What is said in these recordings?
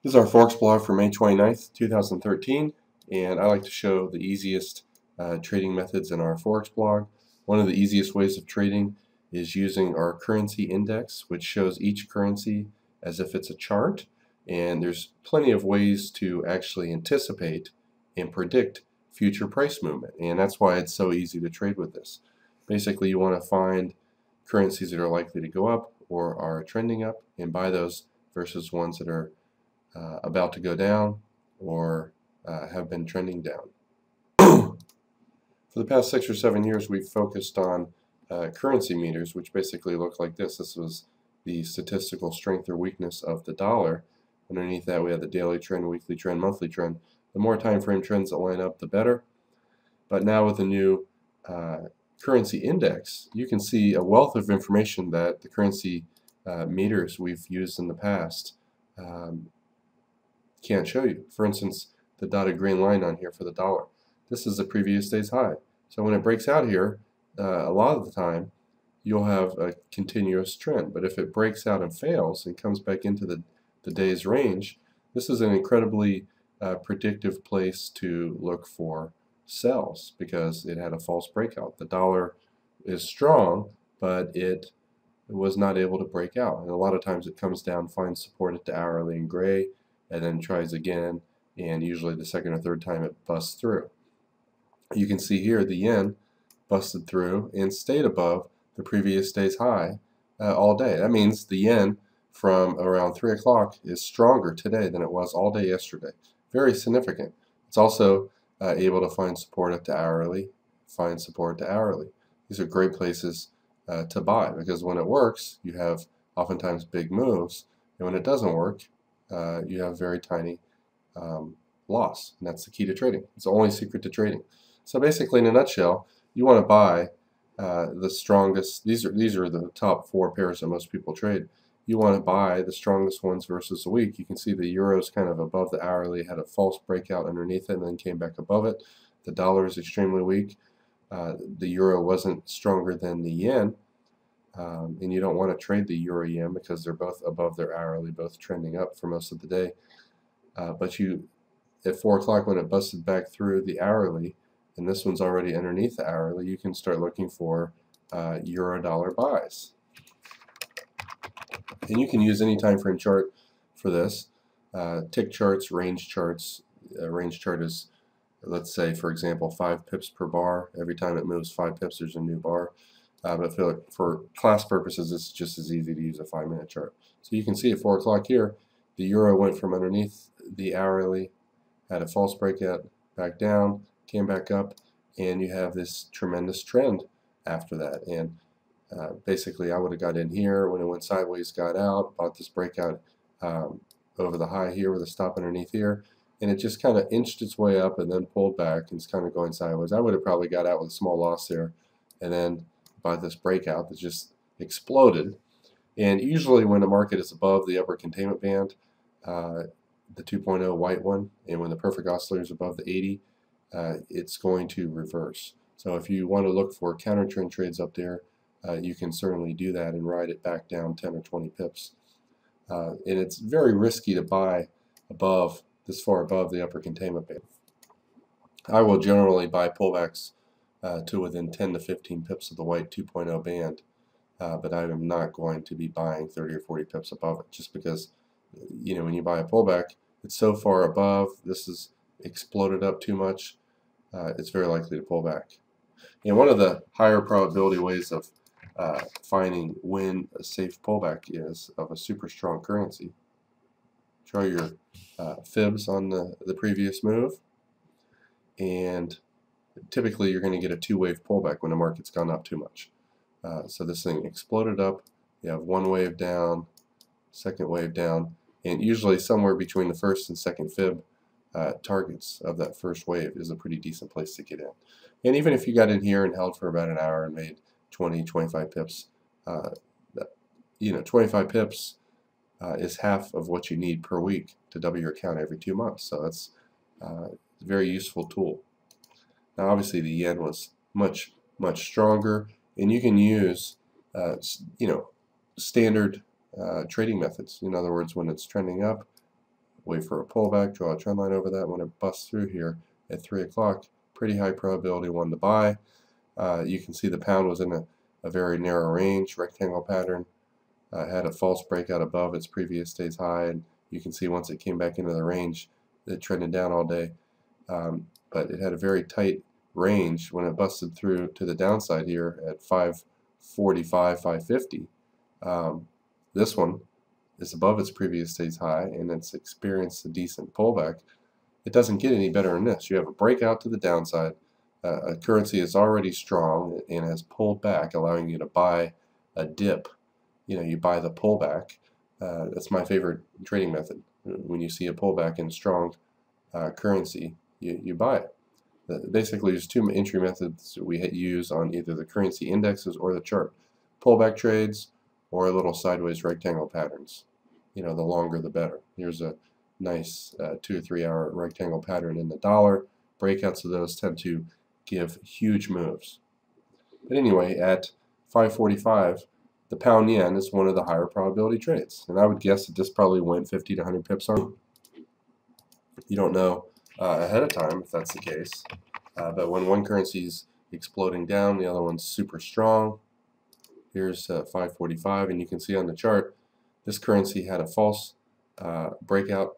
This is our Forex blog for May 29th, 2013, and I like to show the easiest trading methods in our Forex blog. One of the easiest ways of trading is using our currency index, which shows each currency as if it's a chart, and there's plenty of ways to actually anticipate and predict future price movement, and that's why it's so easy to trade with this. Basically, you want to find currencies that are likely to go up or are trending up and buy those versus ones that are about to go down or have been trending down. For the past 6 or 7 years, we've focused on currency meters, which basically look like this. This was the statistical strength or weakness of the dollar. Underneath that, we have the daily trend, weekly trend, monthly trend. The more time frame trends that line up, the better. But now with the new currency index, you can see a wealth of information that the currency meters we've used in the past can't show you. For instance, the dotted green line on here for the dollar. This is the previous day's high. So when it breaks out here, a lot of the time, you'll have a continuous trend. But if it breaks out and fails and comes back into the day's range, this is an incredibly predictive place to look for sells because it had a false breakout. The dollar is strong, but it was not able to break out. And a lot of times it comes down, finds support at the hourly in gray, and then tries again, and usually the second or third time it busts through. You can see here the yen busted through and stayed above the previous day's high all day. That means the yen from around 3 o'clock is stronger today than it was all day yesterday. Very significant. It's also able to find support at the hourly, find support at the hourly. These are great places to buy because when it works, you have oftentimes big moves, and when it doesn't work, you have very tiny loss, and that's the key to trading. It's the only secret to trading. So basically, in a nutshell, you want to buy the strongest. These are the top 4 pairs that most people trade. You want to buy the strongest ones versus the weak. You can see the euro's kind of above the hourly, had a false breakout underneath it, and then came back above it. The dollar is extremely weak. The euro wasn't stronger than the yen. And you don't want to trade the euro yen because they're both above their hourly, both trending up for most of the day. But at 4 o'clock when it busted back through the hourly, and this one's already underneath the hourly, you can start looking for euro dollar buys. And you can use any time frame chart for this. Tick charts, range charts. Range chart is, let's say, for example, 5 pips per bar. Every time it moves 5 pips, there's a new bar. But for class purposes, it's just as easy to use a 5-minute chart. So you can see at 4 o'clock here, the euro went from underneath the hourly, had a false breakout, back down, came back up, and you have this tremendous trend after that. And basically, I would have got in here when it went sideways, got out, bought this breakout over the high here with a stop underneath here, and it just kind of inched its way up and then pulled back, and it's kind of going sideways. I would have probably got out with a small loss there, and then by this breakout that just exploded. And usually when the market is above the upper containment band, the 2.0 white one, and when the perfect oscillator is above the 80, it's going to reverse. So if you want to look for counter trend trades up there, you can certainly do that and ride it back down 10 or 20 pips. And it's very risky to buy this far above the upper containment band. I will generally buy pullbacks to within 10 to 15 pips of the white 2.0 band, but I am not going to be buying 30 or 40 pips above it, just because, when you buy a pullback, it's so far above, this is exploded up too much, it's very likely to pull back. And one of the higher probability ways of finding when a safe pullback is of a super strong currency, draw your fibs on the previous move, and typically you're going to get a 2-wave pullback when the market's gone up too much. So this thing exploded up, you have 1 wave down, 2nd wave down, and usually somewhere between the 1st and 2nd fib targets of that 1st wave is a pretty decent place to get in. And even if you got in here and held for about an hour and made 20, 25 pips, 25 pips is half of what you need per week to double your account every 2 months. So that's a very useful tool. Now, obviously, the yen was much stronger, and you can use, standard trading methods. In other words, when it's trending up, wait for a pullback, draw a trend line over that. When it busts through here at 3 o'clock, pretty high probability one to buy. You can see the pound was in a very narrow range, rectangle pattern. Had a false breakout above its previous day's high, and you can see once it came back into the range, it trended down all day. But it had a very tight range when it busted through to the downside here at 545, 550. This one is above its previous day's high, and it's experienced a decent pullback. It doesn't get any better than this. You have a breakout to the downside. A currency is already strong and has pulled back, allowing you to buy a dip. You know, you buy the pullback. That's my favorite trading method. When you see a pullback in strong currency, you buy it. Basically, there's two entry methods we use on either the currency indexes or the chart. Pullback trades or little sideways rectangle patterns. You know, the longer the better. Here's a nice 2 or 3 hour rectangle pattern in the dollar. Breakouts of those tend to give huge moves. But anyway, at 545, the pound yen is one of the higher probability trades. And I would guess that this probably went 50 to 100 pips on. You don't know ahead of time if that's the case. But when one currency is exploding down, the other one's super strong. Here's 545, and you can see on the chart, this currency had a false breakout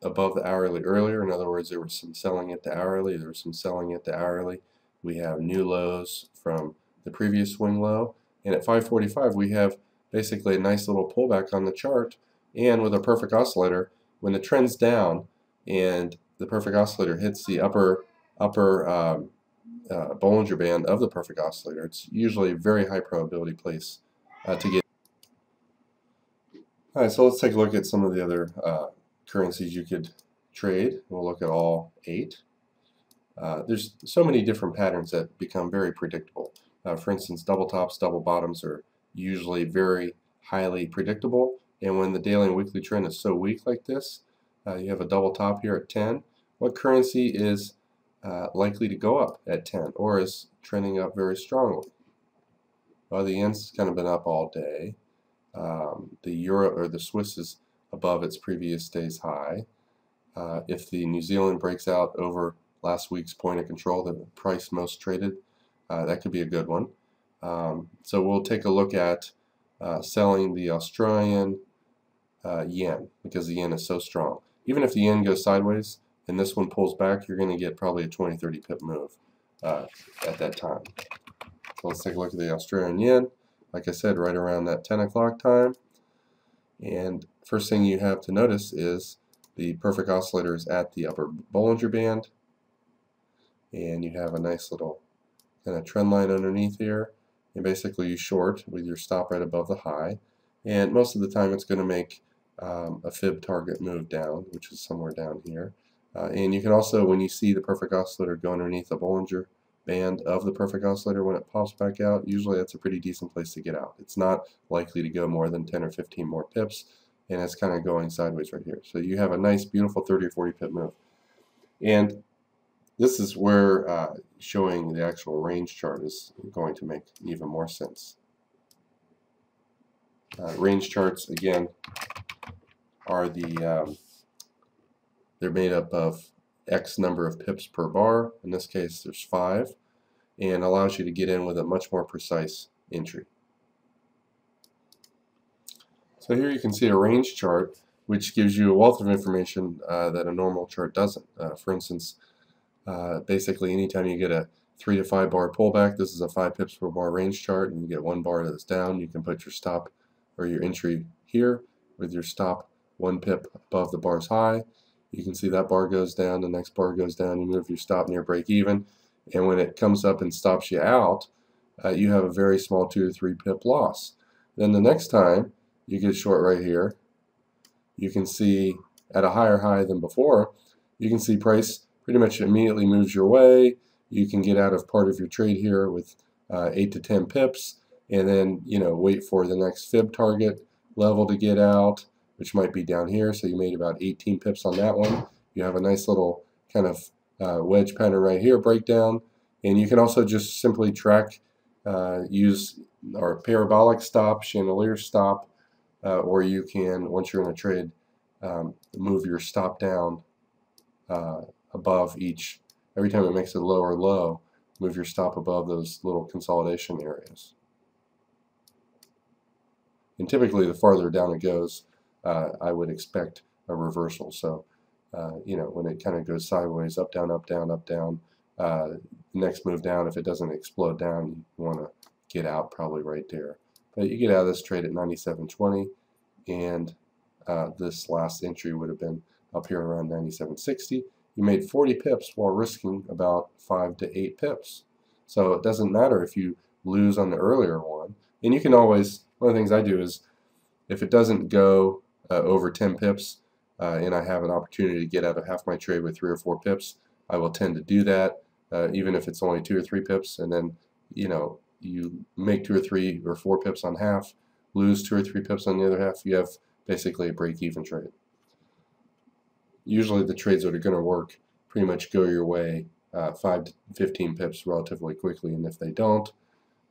above the hourly earlier. In other words, there was some selling at the hourly, there was some selling at the hourly. We have new lows from the previous swing low, and at 545 we have basically a nice little pullback on the chart. And with a perfect oscillator, when the trend's down and the perfect oscillator hits the upper Bollinger Band of the perfect oscillator, it's usually a very high probability place to get. Alright, so let's take a look at some of the other currencies you could trade. We'll look at all 8. There's so many different patterns that become very predictable. For instance, double tops, double bottoms are usually very highly predictable, and when the daily and weekly trend is so weak like this, you have a double top here at 10. What currency is likely to go up at 10 or is trending up very strongly? Well, the yen's kind of been up all day. The euro or the Swiss is above its previous day's high. If the New Zealand breaks out over last week's point of control, the price most traded, that could be a good one. So we'll take a look at selling the Australian yen, because the yen is so strong. Even if the yen goes sideways and this one pulls back, you're going to get probably a 20-30 pip move at that time. So let's take a look at the Australian yen. Like I said, right around that 10 o'clock time. And first thing you have to notice is the perfect oscillator is at the upper Bollinger Band. And you have a nice little kind of trend line underneath here. And basically you short with your stop right above the high. And most of the time it's going to make a fib target move down, which is somewhere down here. And you can also, when you see the perfect oscillator go underneath the Bollinger Band of the perfect oscillator, when it pops back out, usually that's a pretty decent place to get out. It's not likely to go more than 10 or 15 more pips, and it's kind of going sideways right here. So you have a nice, beautiful 30 or 40 pip move. And this is where showing the actual range chart is going to make even more sense. Range charts, again, are they're made up of X number of pips per bar. In this case, there's 5, and allows you to get in with a much more precise entry. So here you can see a range chart, which gives you a wealth of information that a normal chart doesn't. For instance, basically anytime you get a 3 to 5 bar pullback, this is a 5 pips per bar range chart, and you get 1 bar that's down, you can put your stop or your entry here with your stop 1 pip above the bar's high. You can see that bar goes down, the next bar goes down, you move your stop near break even, and when it comes up and stops you out, you have a very small 2 to 3 pip loss. Then the next time you get short right here, you can see at a higher high than before, you can see price pretty much immediately moves your way. You can get out of part of your trade here with 8 to 10 pips, and then wait for the next fib target level to get out, which might be down here. So you made about 18 pips on that one. You have a nice little kind of wedge pattern right here, breakdown, and you can also just simply track, use our parabolic stop, chandelier stop, or you can, once you're in a trade, move your stop down above each. Every time it makes a lower low, move your stop above those little consolidation areas. And typically, the farther down it goes, I would expect a reversal. So, you know, when it kind of goes sideways, up, down, up, down, up, down, next move down, if it doesn't explode down, you want to get out probably right there. But you get out of this trade at 97.20, and this last entry would have been up here around 97.60. You made 40 pips while risking about 5 to 8 pips. So it doesn't matter if you lose on the earlier one. And you can always, one of the things I do is, if it doesn't go over 10 pips and I have an opportunity to get out of half my trade with 3 or 4 pips, I will tend to do that, even if it's only 2 or 3 pips. And then, you know, you make 2 or 3 or 4 pips on half, lose 2 or 3 pips on the other half, you have basically a break-even trade. Usually the trades that are going to work pretty much go your way 5 to 15 pips relatively quickly, and if they don't,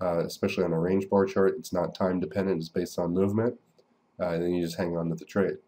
especially on a range bar chart, it's not time dependent, it's based on movement, then you just hang on to the trade.